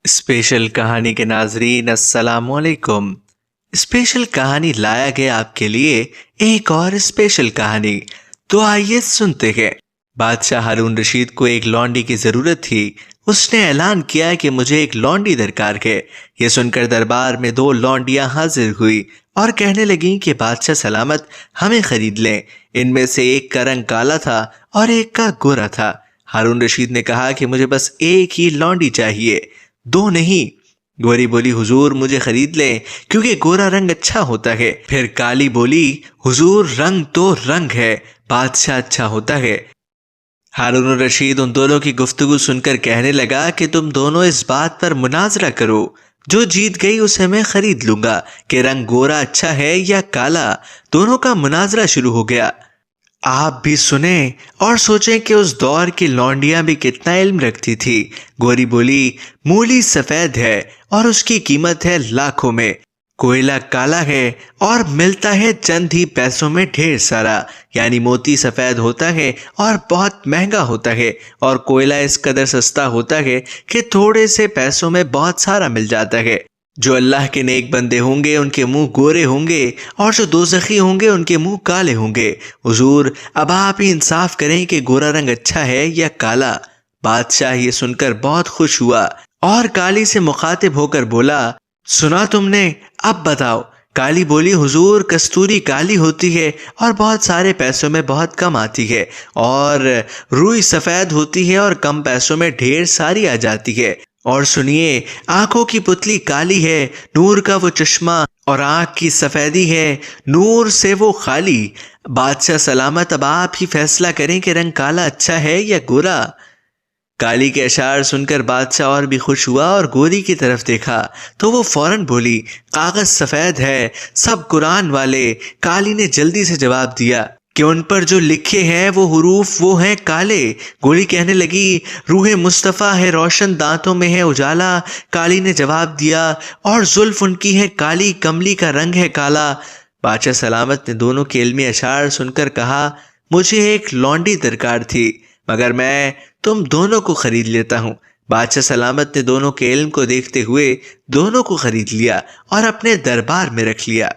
Special کہانی کے ناظرین السلام علیکم۔ اسپیشل کہانی لایا گیا آپ کے لیے ایک اور اسپیشل کہانی، تو آئیے سنتے ہیں۔ بادشاہ ہارون رشید کو ایک لونڈی کی ضرورت تھی۔ اس نے اعلان کیا کہ مجھے ایک لونڈی درکار ہے۔ یہ سن کر دربار میں 2 لونڈیاں حاضر ہوئی اور کہنے لگیں کہ بادشاہ سلامت ہمیں خرید لیں۔ ان میں سے ایک کا رنگ کالا تھا اور ایک کا گورا تھا۔ ہارون رشید نے کہا کہ مجھے بس ایک ہی لونڈی چاہیے، 2 نہیں۔ گوری بولی حضور مجھے خرید لیں کیونکہ گورا رنگ اچھا ہوتا ہے۔ پھر کالی بولی حضور رنگ تو رنگ ہے، بادشاہ اچھا ہوتا ہے۔ ہارون رشید ان دونوں کی گفتگو سن کر کہنے لگا کہ تم دونوں اس بات پر مناظرہ کرو، جو جیت گئی اسے میں خرید لوں گا کہ رنگ گورا اچھا ہے یا کالا۔ دونوں کا مناظرہ شروع ہو گیا۔ آپ بھی سنیں اور سوچیں کہ اس دور کی لونڈیاں بھی کتنا علم رکھتی تھی۔ گوری بولی مولی سفید ہے اور اس کی قیمت ہے لاکھوں میں، کوئلہ کالا ہے اور ملتا ہے چند ہی پیسوں میں ڈھیر سارا، یعنی موتی سفید ہوتا ہے اور بہت مہنگا ہوتا ہے، اور کوئلہ اس قدر سستا ہوتا ہے کہ تھوڑے سے پیسوں میں بہت سارا مل جاتا ہے۔ جو اللہ کے نیک بندے ہوں گے ان کے منہ گورے ہوں گے، اور جو دوزخی ہوں گے ان کے منہ کالے ہوں گے۔ حضور اب آپ ہی انصاف کریں کہ گورا رنگ اچھا ہے یا کالا۔ بادشاہ یہ سن کر بہت خوش ہوا اور کالی سے مخاطب ہو کر بولا سنا تم نے، اب بتاؤ۔ کالی بولی حضور کستوری کالی ہوتی ہے اور بہت سارے پیسوں میں بہت کم آتی ہے، اور روئی سفید ہوتی ہے اور کم پیسوں میں ڈھیر ساری آ جاتی ہے۔ اور سنیے، آنکھوں کی پتلی کالی ہے، نور کا وہ چشمہ، اور آنکھ کی سفیدی ہے، نور سے وہ خالی۔ بادشاہ سلامت اب آپ ہی فیصلہ کریں کہ رنگ کالا اچھا ہے یا گورا۔ کالی کے اشعار سن کر بادشاہ اور بھی خوش ہوا اور گوری کی طرف دیکھا تو وہ فوراً بولی کاغذ سفید ہے، سب قرآن والے۔ کالی نے جلدی سے جواب دیا کہ ان پر جو لکھے ہیں وہ حروف وہ ہیں کالے۔ گوری کہنے لگی روح مصطفیٰ ہے روشن، دانتوں میں ہے اجالا۔ کالی نے جواب دیا اور زلف ان کی ہے کالی، کملی کا رنگ ہے کالا۔ بادشاہ سلامت نے دونوں کے علمی اشعار سن کر کہا مجھے ایک لونڈی درکار تھی، مگر میں تم دونوں کو خرید لیتا ہوں۔ بادشاہ سلامت نے دونوں کے علم کو دیکھتے ہوئے دونوں کو خرید لیا اور اپنے دربار میں رکھ لیا۔